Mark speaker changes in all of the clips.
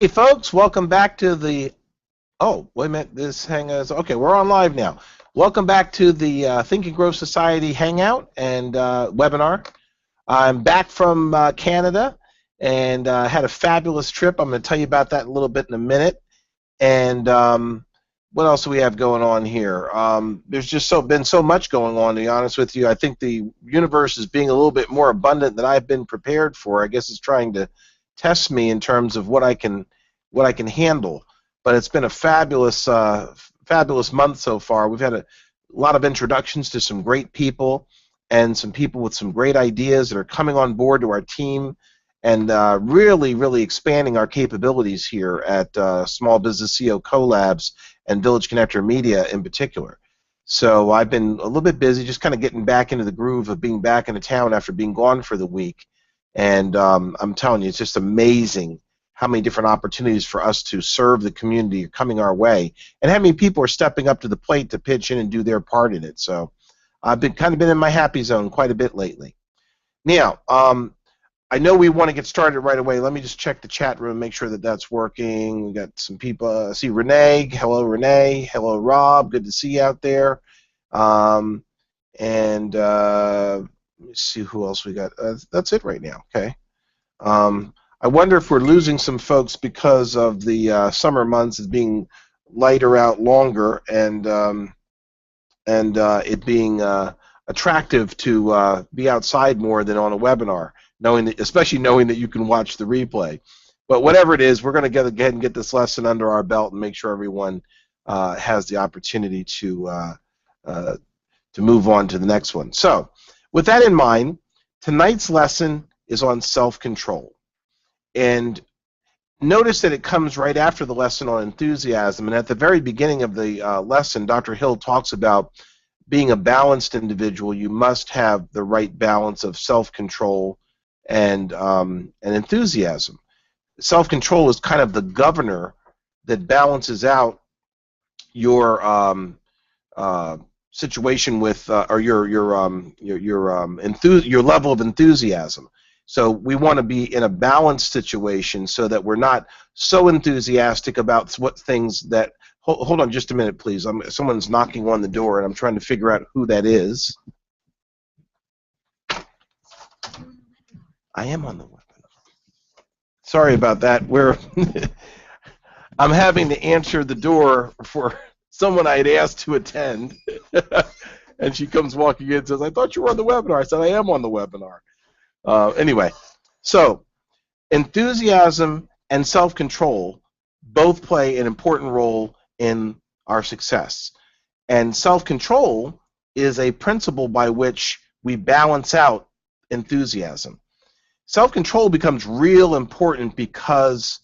Speaker 1: Hey folks, welcome back to the. Oh, wait a minute. This hang us. Okay, we're on live now. Welcome back to the Think and Grow Society Hangout and webinar. I'm back from Canada and had a fabulous trip. I'm going to tell you about that a little bit in a minute. And what else do we have going on here? There's just been so much going on. To be honest with you, I think the universe is being a little bit more abundant than I've been prepared for. I guess it's trying to test me in terms of what I can handle. But it's been a fabulous month so far. We've had a lot of introductions to some great people and some people with some great ideas that are coming on board to our team and really expanding our capabilities here at Small Business CEO Collabs and Village Connector Media in particular. So I've been a little bit busy just kind of getting back into the groove of being back into town after being gone for the week. And I'm telling you, it's just amazing how many different opportunities for us to serve the community are coming our way, and how many people are stepping up to the plate to pitch in and do their part in it. So I've been in my happy zone quite a bit lately. Now, I know we want to get started right away. Let me just check the chat room, make sure that that's working. We got some people. I see Renee. Hello, Renee. Hello, Rob. Good to see you out there. And let me see who else we got. That's it right now. Okay. I wonder if we're losing some folks because of the summer months as being lighter out longer and it being attractive to be outside more than on a webinar, especially knowing that you can watch the replay. But whatever it is, we're going to go ahead and get this lesson under our belt and make sure everyone has the opportunity to move on to the next one. So, with that in mind, tonight's lesson is on self-control. And notice that it comes right after the lesson on enthusiasm. And at the very beginning of the lesson, Dr. Hill talks about being a balanced individual. You must have the right balance of self-control and enthusiasm. Self-control is kind of the governor that balances out your situation with or your level of enthusiasm. So we want to be in a balanced situation so that we're not so enthusiastic about what things that. Hold on just a minute, please. Someone's knocking on the door, and I'm trying to figure out who that is. I am on the webinar. Sorry about that. I'm having to answer the door for someone I had asked to attend, and she comes walking in and says, "I thought you were on the webinar." I said, "I am on the webinar." Anyway, so enthusiasm and self-control both play an important role in our success. And self-control is a principle by which we balance out enthusiasm. Self-control becomes real important because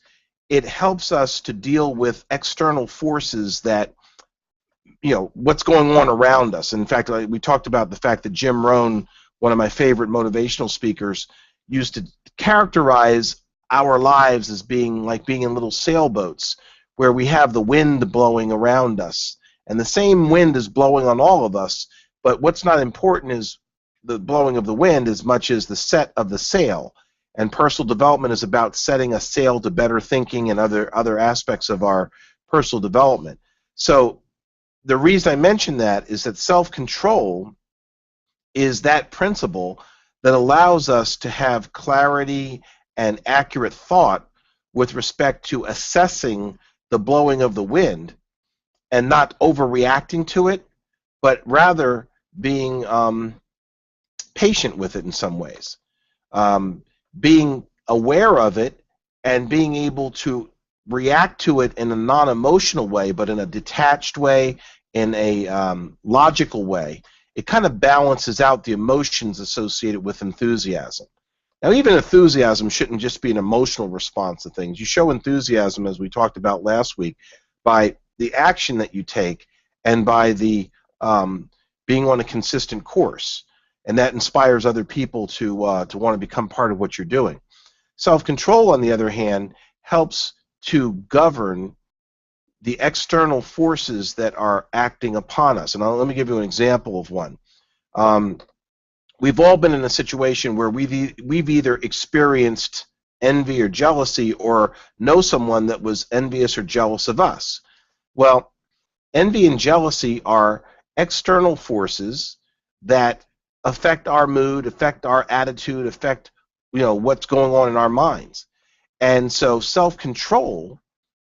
Speaker 1: it helps us to deal with external forces that, what's going on around us. In fact, we talked about the fact that Jim Rohn, one of my favorite motivational speakers, used to characterize our lives as being like being in little sailboats where we have the wind blowing around us. And the same wind is blowing on all of us, but what's not important is the blowing of the wind as much as the set of the sail. And personal development is about setting a sail to better thinking and other aspects of our personal development. So the reason I mention that is that self-control is that principle that allows us to have clarity and accurate thought with respect to assessing the blowing of the wind and not overreacting to it, but rather being patient with it in some ways. Being aware of it and being able to react to it in a non-emotional way, but in a detached way, in a logical way. It kind of balances out the emotions associated with enthusiasm. Now, even enthusiasm shouldn't just be an emotional response to things. You show enthusiasm, as we talked about last week, by the action that you take and by the being on a consistent course. And that inspires other people to want to become part of what you're doing. Self-control, on the other hand, helps to govern the external forces that are acting upon us. And let me give you an example of one. We've all been in a situation where we've either experienced envy or jealousy or know someone that was envious or jealous of us? Well, envy and jealousy are external forces that affect our mood, affect our attitude, affect what's going on in our minds. And so self-control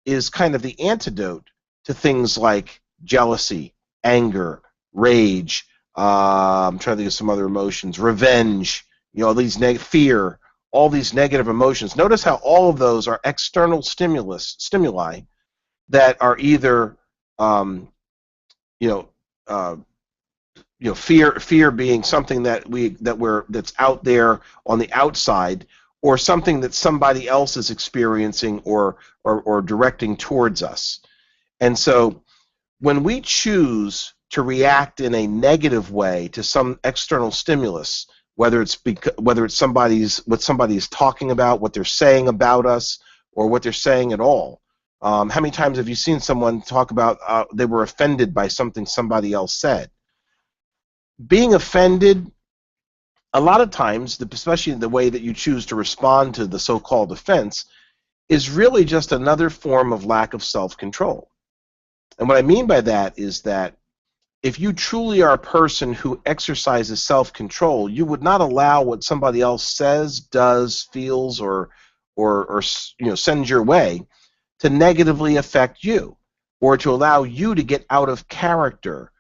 Speaker 1: is kind of the antidote to things like jealousy, anger, rage. I'm trying to think of some other emotions, revenge. These fear, all these negative emotions. Notice how all of those are external stimuli that are either, fear being something that's out there on the outside, or something that somebody else is experiencing or directing towards us. And so when we choose to react in a negative way to some external stimulus, whether it's what somebody's talking about, what they're saying about us, or what they're saying at all. How many times have you seen someone talk about they were offended by something somebody else said? Being offended, a lot of times, especially the way that you choose to respond to the so-called offense, is really just another form of lack of self-control. And what I mean by that is that if you truly are a person who exercises self-control, you would not allow what somebody else says, does, feels, or sends your way to negatively affect you, or to allow you to get out of character.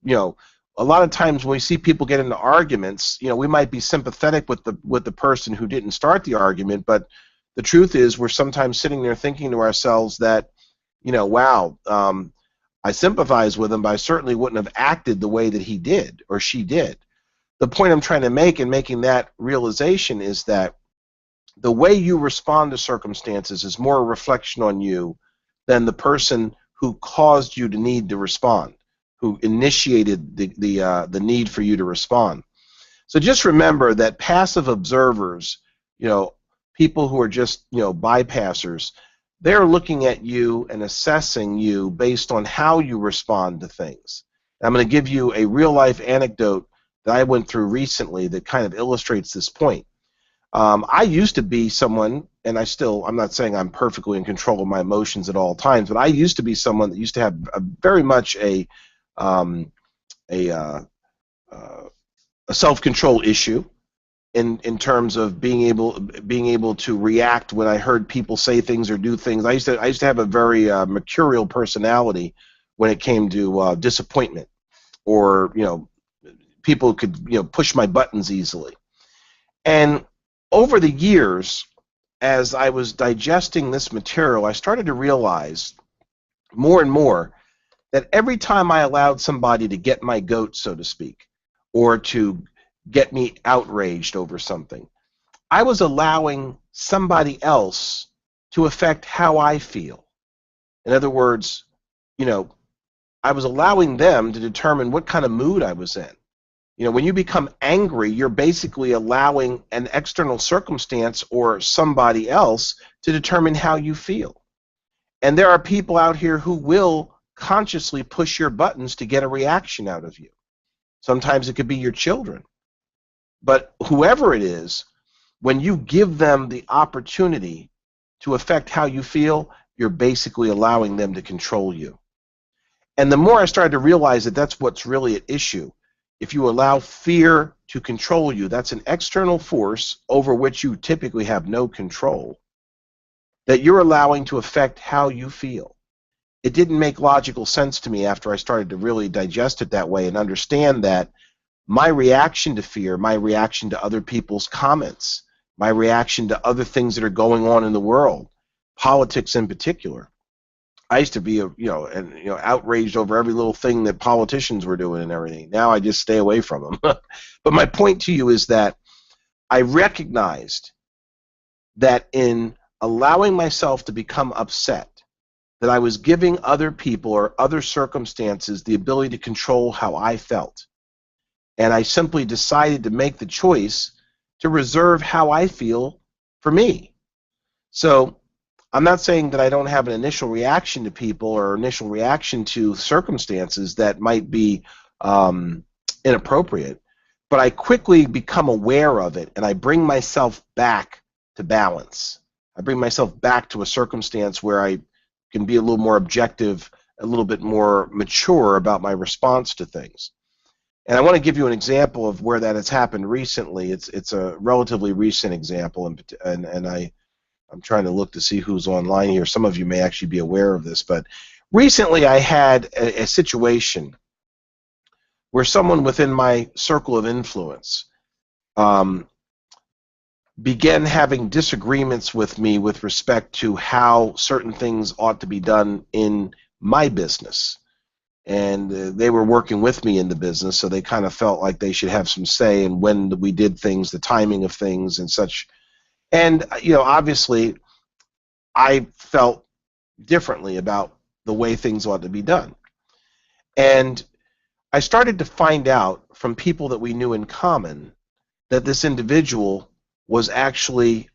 Speaker 1: A lot of times when we see people get into arguments, we might be sympathetic with the person who didn't start the argument, but the truth is we're sometimes sitting there thinking to ourselves that, wow, I sympathize with him, but I certainly wouldn't have acted the way that he did or she did. The point I'm trying to make in making that realization is that the way you respond to circumstances is more a reflection on you than the person who caused you to need to respond, who initiated the need for you to respond. So just remember that passive observers, people who are just bypassers, they're looking at you and assessing you based on how you respond to things. And I'm going to give you a real-life anecdote that I went through recently that kind of illustrates this point. I used to be someone, and I'm not saying I'm perfectly in control of my emotions at all times, but I used to be someone that used to have very much a self-control issue in terms of being able to react when I heard people say things or do things. I used to have a very mercurial personality when it came to disappointment, or people could push my buttons easily. And over the years, as I was digesting this material, I started to realize more and more that every time I allowed somebody to get my goat, so to speak, or to get me outraged over something, I was allowing somebody else to affect how I feel. In other words, I was allowing them to determine what kind of mood I was in. When you become angry, you're basically allowing an external circumstance or somebody else to determine how you feel. And there are people out here who will consciously push your buttons to get a reaction out of you. Sometimes it could be your children. But whoever it is, when you give them the opportunity to affect how you feel, you're basically allowing them to control you. And the more I started to realize that that's what's really at issue. If you allow fear to control you, that's an external force over which you typically have no control, that you're allowing to affect how you feel. It didn't make logical sense to me after I started to really digest it that way and understand that my reaction to fear, my reaction to other people's comments, my reaction to other things that are going on in the world, politics in particular. I used to be outraged over every little thing that politicians were doing and everything. Now I just stay away from them. But my point to you is that I recognized that in allowing myself to become upset, that I was giving other people or other circumstances the ability to control how I felt. And I simply decided to make the choice to reserve how I feel for me. So I'm not saying that I don't have an initial reaction to people or initial reaction to circumstances that might be inappropriate, but I quickly become aware of it, and I bring myself back to balance. I bring myself back to a circumstance where I can be a little more objective, a little bit more mature about my response to things. And I want to give you an example of where that has happened recently. It's a relatively recent example, and I'm trying to look to see who's online here. Some of you may actually be aware of this, but recently I had a situation where someone within my circle of influence began having disagreements with me with respect to how certain things ought to be done in my business. And they were working with me in the business, so they kind of felt like they should have some say in when we did things, the timing of things and such. And, obviously, I felt differently about the way things ought to be done. And I started to find out from people that we knew in common that this individual was actually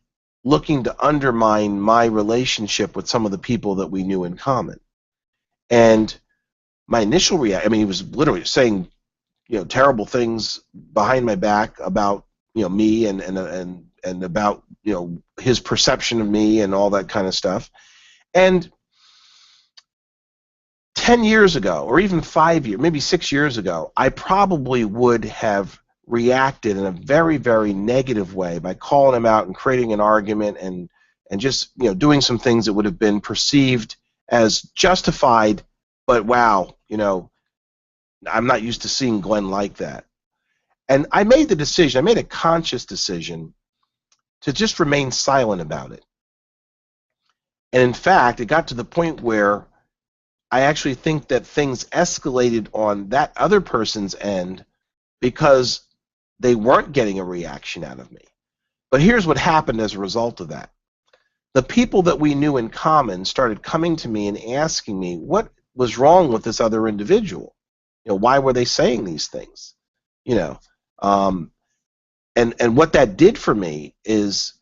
Speaker 1: looking to undermine my relationship with some of the people that we knew in common. And my initial reaction, he was literally saying, terrible things behind my back about, me and about, his perception of me and all that kind of stuff. And 10 years ago, or even 5 years, maybe 6 years ago, I probably would have reacted in a very, very negative way by calling him out and creating an argument and just, doing some things that would have been perceived as justified. But wow, I'm not used to seeing Glenn like that. And I made the decision, I made a conscious decision to just remain silent about it. And in fact, it got to the point where I actually think that things escalated on that other person's end because they weren't getting a reaction out of me. But here's what happened as a result of that. The people that we knew in common started coming to me and asking me what was wrong with this other individual. Why were they saying these things? And what that did for me is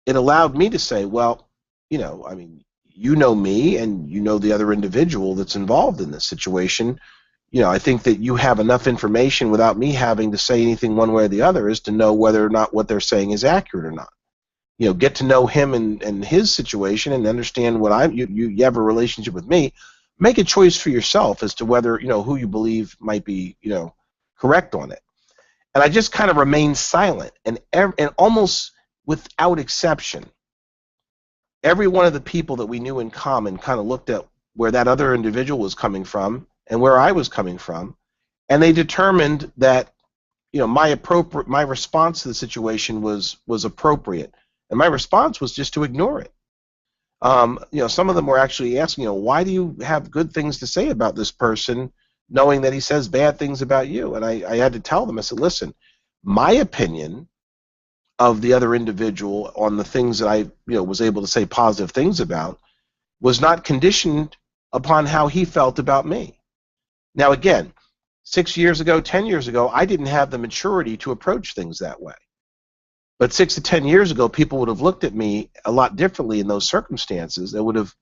Speaker 1: it allowed me to say, well, you know me and you know the other individual that's involved in this situation. I think that you have enough information without me having to say anything one way or the other as to know whether or not what they're saying is accurate or not. Get to know him and his situation and understand what you have a relationship with me. Make a choice for yourself as to whether, who you believe might be, correct on it. And I just kind of remained silent, and almost without exception, every one of the people that we knew in common kind of looked at where that other individual was coming from and where I was coming from, and they determined that, my response to the situation was appropriate, and my response was just to ignore it. Some of them were actually asking, why do you have good things to say about this person, knowing that he says bad things about you? And I had to tell them, I said, listen, my opinion of the other individual on the things that I, was able to say positive things about was not conditioned upon how he felt about me. Now, again, 6 years ago, 10 years ago, I didn't have the maturity to approach things that way. But 6 to 10 years ago, people would have looked at me a lot differently in those circumstances. They would have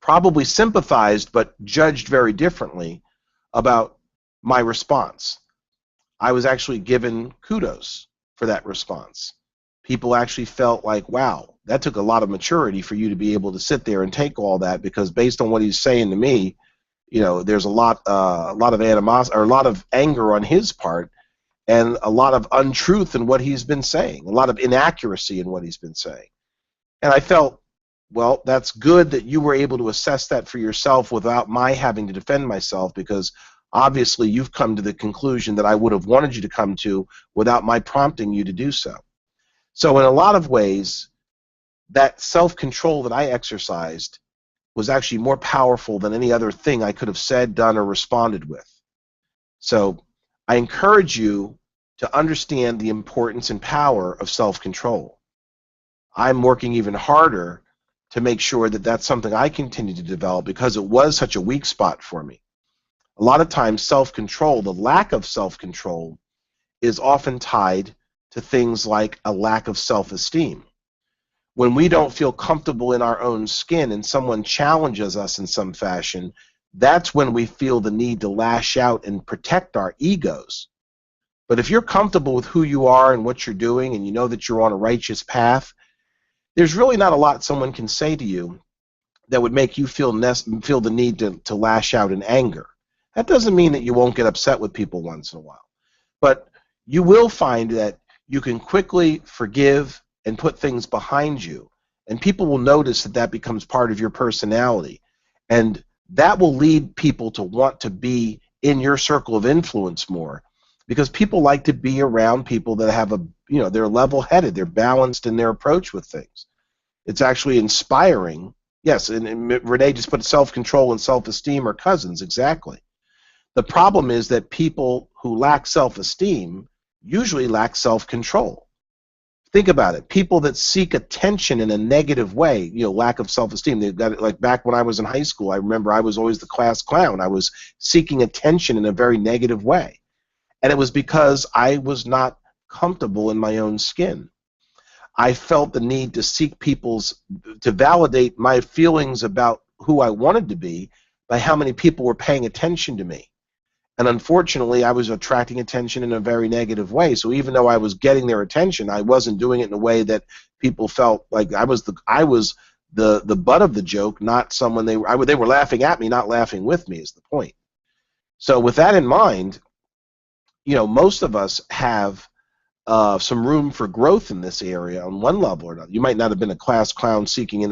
Speaker 1: probably sympathized but judged very differently about my response. I was actually given kudos for that response. People actually felt like, wow, that took a lot of maturity for you to be able to sit there and take all that, because based on what he's saying to me, there's a lot of animosity or a lot of anger on his part, and a lot of untruth in what he's been saying, a lot of inaccuracy in what he's been saying. And I felt, well, that's good that you were able to assess that for yourself without my having to defend myself, because obviously you've come to the conclusion that I would have wanted you to come to without my prompting you to do so. So in a lot of ways, that self-control that I exercised was actually more powerful than any other thing I could have said, done, or responded with. So I encourage you to understand the importance and power of self-control. I'm working even harder to make sure that that's something I continue to develop, because it was such a weak spot for me. A lot of times self-control, the lack of self-control, is often tied to things like a lack of self-esteem. When we don't feel comfortable in our own skin and someone challenges us in some fashion, that's when we feel the need to lash out and protect our egos. But if you're comfortable with who you are and what you're doing, and you know that you're on a righteous path, there's really not a lot someone can say to you that would make you feel the need to lash out in anger. That doesn't mean that you won't get upset with people once in a while. But you will find that you can quickly forgive and put things behind you, and people will notice that that becomes part of your personality. And that will lead people to want to be in your circle of influence more, because people like to be around people that have they're level-headed, they're balanced in their approach with things. It's actually inspiring. Yes, and Renee just put self-control and self-esteem are cousins, exactly. The problem is that people who lack self-esteem usually lack self-control. Think about it. People that seek attention in a negative way, lack of self-esteem. They've got it, like back when I was in high school, I remember I was always the class clown. I was seeking attention in a very negative way. And it was because I was not comfortable in my own skin. I felt the need to validate my feelings about who I wanted to be by how many people were paying attention to me. And unfortunately, I was attracting attention in a very negative way. So even though I was getting their attention, I wasn't doing it in a way that people felt like I was the butt of the joke, not someone they were laughing at me, not laughing with me is the point. So with that in mind, most of us have some room for growth in this area on one level or another. You might not have been a class clown seeking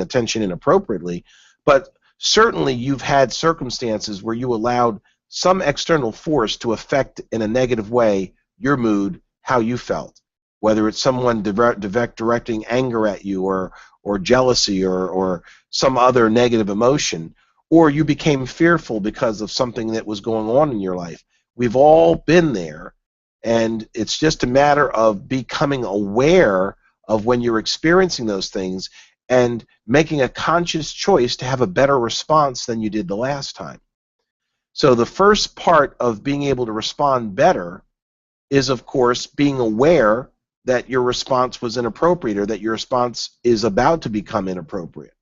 Speaker 1: attention inappropriately, but certainly you've had circumstances where you allowed some external force to affect in a negative way your mood, how you felt, whether it's someone directing anger at you or jealousy or some other negative emotion, or you became fearful because of something that was going on in your life. We've all been there, and it's just a matter of becoming aware of when you're experiencing those things and making a conscious choice to have a better response than you did the last time. So the first part of being able to respond better is, of course, being aware that your response was inappropriate or that your response is about to become inappropriate.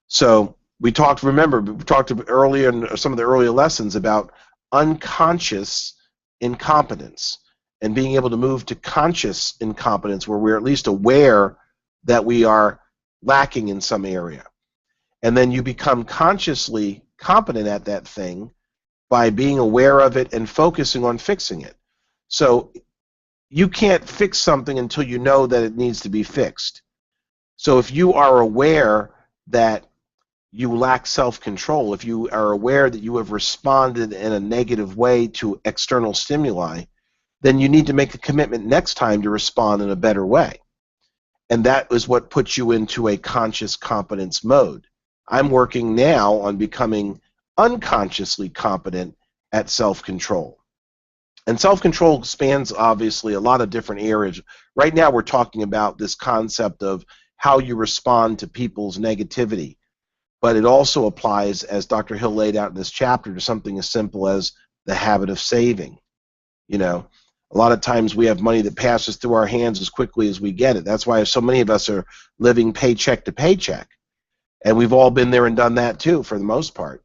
Speaker 1: So we talked earlier in some of the earlier lessons about unconscious incompetence and being able to move to conscious incompetence where we're at least aware that we are lacking in some area. And then you become consciously competent at that thing by being aware of it and focusing on fixing it. So you can't fix something until you know that it needs to be fixed. So if you are aware that you lack self-control, if you are aware that you have responded in a negative way to external stimuli, then you need to make a commitment next time to respond in a better way. And that is what puts you into a conscious competence mode. I'm working now on becoming unconsciously competent at self-control. And self-control spans, obviously, a lot of different areas. Right now we're talking about this concept of how you respond to people's negativity. But it also applies, as Dr. Hill laid out in this chapter, to something as simple as the habit of saving. A lot of times we have money that passes through our hands as quickly as we get it. That's why so many of us are living paycheck to paycheck. And we've all been there and done that too, for the most part.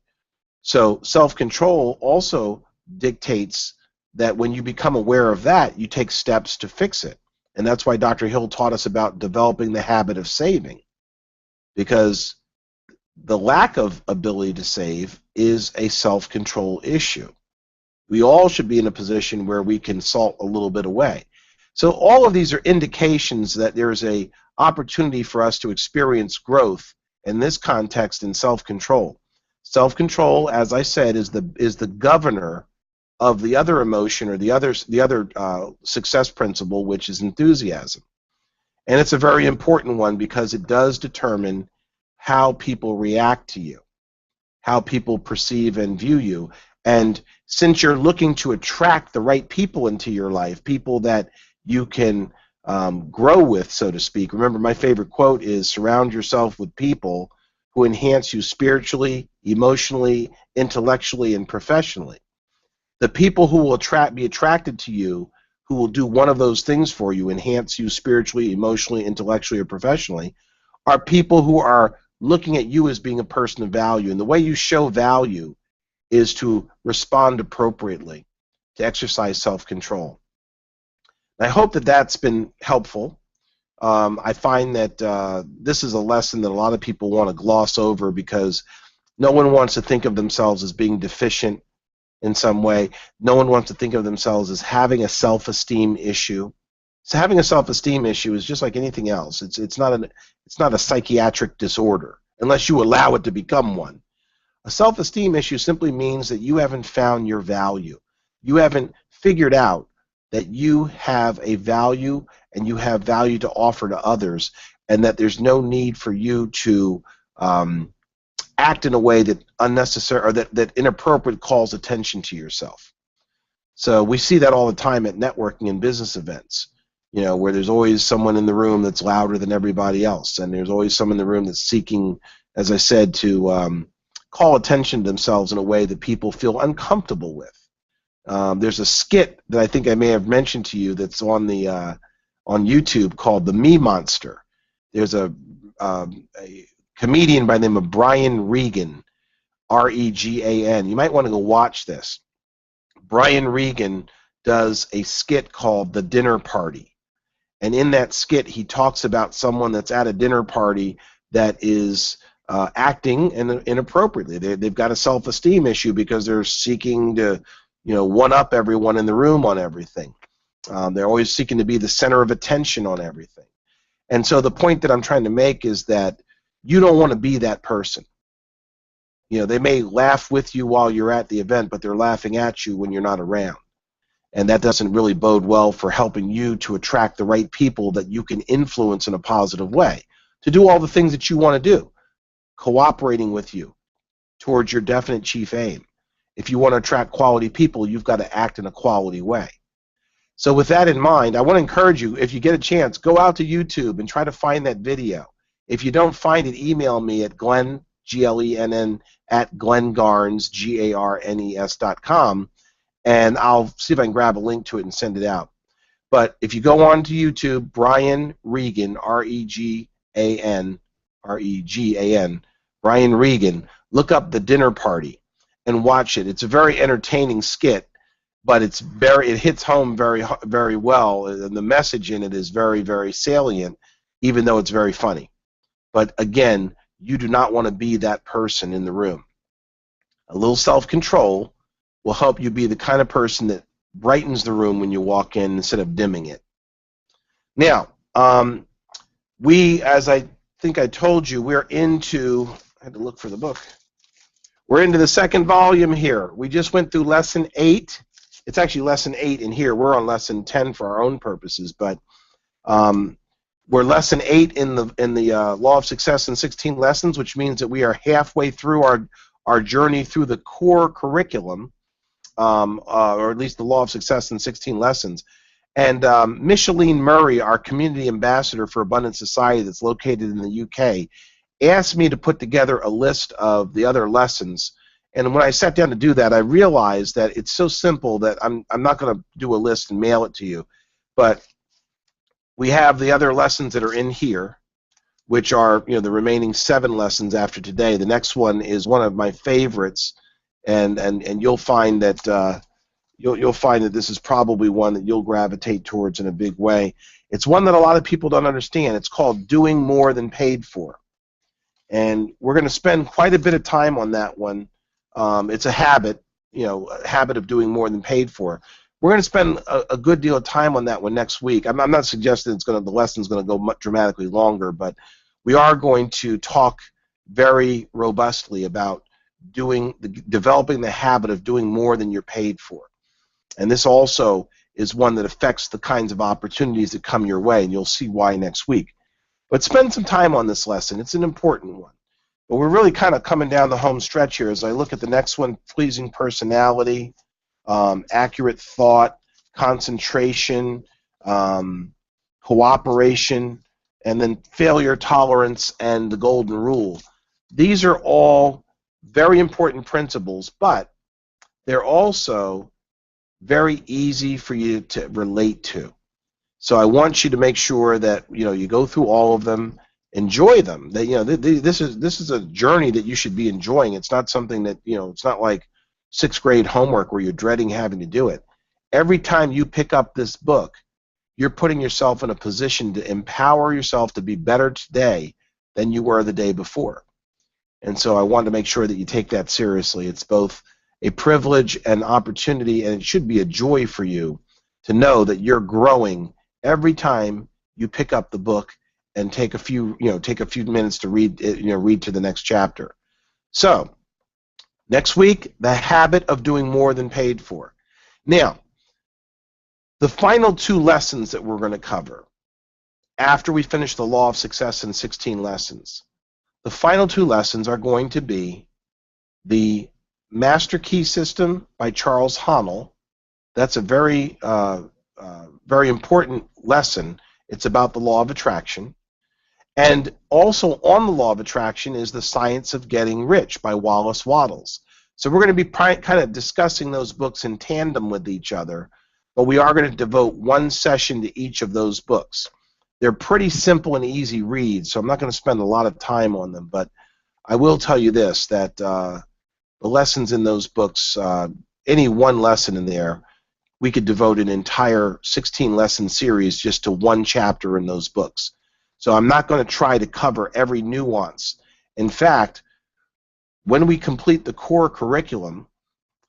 Speaker 1: So self-control also dictates that when you become aware of that, you take steps to fix it. And that's why Dr. Hill taught us about developing the habit of saving, because the lack of ability to save is a self-control issue. We all should be in a position where we can salt a little bit away. So all of these are indications that there is an opportunity for us to experience growth in this context in self-control. Self-control, as I said, is the governor of the other emotion or the other success principle, which is enthusiasm. And it's a very important one because it does determine how people react to you, how people perceive and view you. And since you're looking to attract the right people into your life, people that you can grow with, so to speak. Remember, my favorite quote is, surround yourself with people who enhance you spiritually, emotionally, intellectually, and professionally. The people who will be attracted to you, who will do one of those things for you, enhance you spiritually, emotionally, intellectually, or professionally, are people who are looking at you as being a person of value. And the way you show value is to respond appropriately, to exercise self-control. I hope that that's been helpful. I find that this is a lesson that a lot of people want to gloss over because no one wants to think of themselves as being deficient in some way. No one wants to think of themselves as having a self-esteem issue. So having a self-esteem issue is just like anything else. It's not a psychiatric disorder unless you allow it to become one. A self-esteem issue simply means that you haven't found your value. You haven't figured out that you have a value and you have value to offer to others, and that there's no need for you to act in a way that unnecessary or that inappropriate calls attention to yourself. So we see that all the time at networking and business events, where there's always someone in the room that's louder than everybody else, and there's always someone in the room that's seeking, as I said, to call attention to themselves in a way that people feel uncomfortable with. There's a skit that I think I may have mentioned to you that's on YouTube called The Me Monster. There's a comedian by the name of Brian Regan, R-E-G-A-N. You might want to go watch this. Brian Regan does a skit called The Dinner Party. And in that skit, he talks about someone that's at a dinner party that is acting inappropriately. They've got a self-esteem issue because they're seeking to, one-up everyone in the room on everything. They're always seeking to be the center of attention on everything. And so the point that I'm trying to make is that you don't want to be that person. They may laugh with you while you're at the event, but they're laughing at you when you're not around. And that doesn't really bode well for helping you to attract the right people that you can influence in a positive way, to do all the things that you want to do, cooperating with you towards your definite chief aim. If you want to attract quality people, you've got to act in a quality way. So with that in mind, I want to encourage you, if you get a chance, go out to YouTube and try to find that video. If you don't find it, email me at Glenn, Glenn, at GlennGarnes, GARNES.com, and I'll see if I can grab a link to it and send it out. But if you go on to YouTube, Brian Regan, R-E-G-A-N, Brian Regan, look up The Dinner Party and watch it. It's a very entertaining skit, but it hits home very, very well, and the message in it is very, very salient, even though it's very funny. But again, you do not want to be that person in the room. A little self-control will help you be the kind of person that brightens the room when you walk in instead of dimming it. Now, as I think I told you, we're into, I had to look for the book. We're into the second volume here. We just went through lesson 8. It's actually lesson 8 in here. We're on lesson 10 for our own purposes, but we're lesson 8 in the Law of Success in 16 lessons, which means that we are halfway through our journey through the core curriculum, or at least the Law of Success in 16 lessons. And Micheline Murray, our community ambassador for Abundant Society that's located in the UK, asked me to put together a list of the other lessons. And when I sat down to do that, I realized that it's so simple that I'm not going to do a list and mail it to you. But we have the other lessons that are in here, which are the remaining 7 lessons after today. The next one is one of my favorites, and you'll find that you'll find that this is probably one that you'll gravitate towards in a big way. It's one that a lot of people don't understand. It's called Doing More Than Paid For. And we're going to spend quite a bit of time on that one. It's a habit, a habit of doing more than paid for. We're going to spend a good deal of time on that one next week. I'm not suggesting the lesson's going to go much dramatically longer, but we are going to talk very robustly about developing the habit of doing more than you're paid for. And this also is one that affects the kinds of opportunities that come your way, and you'll see why next week. But spend some time on this lesson. It's an important one. But we're really kind of coming down the home stretch here as I look at the next one: pleasing personality, accurate thought, concentration, cooperation, and then failure tolerance and the golden rule. These are all very important principles, but they're also very easy for you to relate to. So I want you to make sure that you go through all of them, enjoy them. That this is a journey that you should be enjoying. It's not something that it's not like 6th grade homework where you're dreading having to do it. Every time you pick up this book, you're putting yourself in a position to empower yourself to be better today than you were the day before. And so I want to make sure that you take that seriously. It's both a privilege and opportunity, and it should be a joy for you to know that you're growing every time you pick up the book and take a few minutes to read to the next chapter. So, next week, the habit of doing more than paid for. Now, the final 2 lessons that we're going to cover after we finish the Law of Success in 16 lessons, the final 2 lessons are going to be the Master Key System by Charles Haanel. That's a very important lesson. It's about the law of attraction. And also on the law of attraction is the Science of Getting Rich by Wallace Wattles. So we're going to be kind of discussing those books in tandem with each other, but we are going to devote 1 session to each of those books. They're pretty simple and easy reads, so I'm not going to spend a lot of time on them, but I will tell you this, that the lessons in those books, any one lesson in there, we could devote an entire 16-lesson series just to 1 chapter in those books. So I'm not going to try to cover every nuance. In fact, when we complete the core curriculum,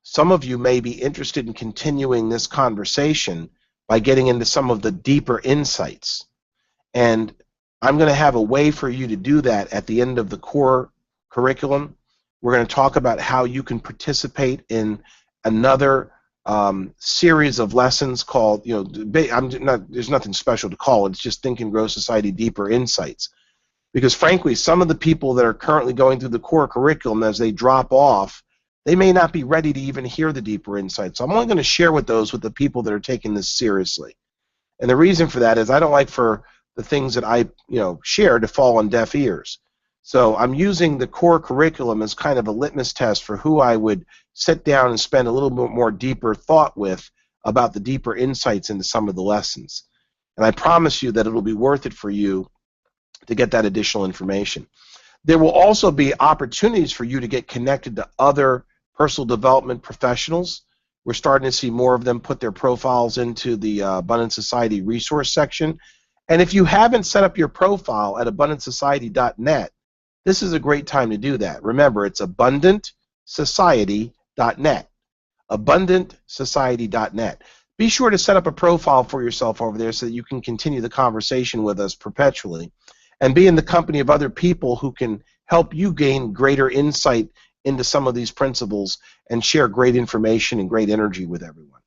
Speaker 1: some of you may be interested in continuing this conversation by getting into some of the deeper insights. And I'm going to have a way for you to do that at the end of the core curriculum. We're going to talk about how you can participate in another series of lessons called, there's nothing special to call it, it's just Think and Grow Society Deeper Insights. Because frankly, some of the people that are currently going through the core curriculum, as they drop off, they may not be ready to even hear the deeper insights. So I'm only going to share with the people that are taking this seriously. And the reason for that is I don't like for the things that I share to fall on deaf ears. So I'm using the core curriculum as kind of a litmus test for who I would sit down and spend a little bit more deeper thought with about the deeper insights into some of the lessons. And I promise you that it'll be worth it for you to get that additional information. There will also be opportunities for you to get connected to other personal development professionals. We're starting to see more of them put their profiles into the Abundant Society resource section. And if you haven't set up your profile at AbundantSociety.net, this is a great time to do that. Remember, it's AbundantSociety.net. AbundantSociety.net. Be sure to set up a profile for yourself over there so that you can continue the conversation with us perpetually and be in the company of other people who can help you gain greater insight into some of these principles and share great information and great energy with everyone.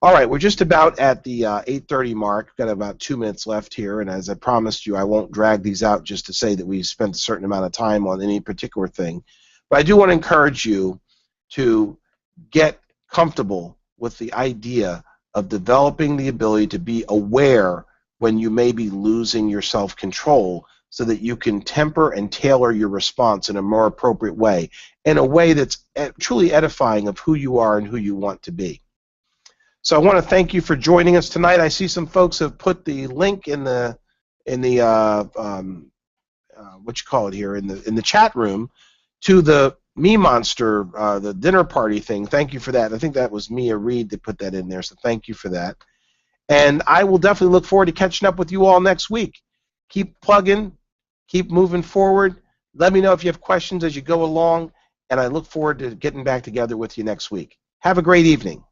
Speaker 1: All right, we're just about at the 8:30 mark. We've got about 2 minutes left here, and as I promised you, I won't drag these out just to say that we spent a certain amount of time on any particular thing. But I do want to encourage you to get comfortable with the idea of developing the ability to be aware when you may be losing your self-control so that you can temper and tailor your response in a more appropriate way, in a way that's truly edifying of who you are and who you want to be. So I want to thank you for joining us tonight. I see some folks have put the link in the what you call it here in the chat room to the Me Monster, the dinner party thing. Thank you for that. I think that was Mia Reed that put that in there, so thank you for that. And I will definitely look forward to catching up with you all next week. Keep plugging, keep moving forward. Let me know if you have questions as you go along, and I look forward to getting back together with you next week. Have a great evening.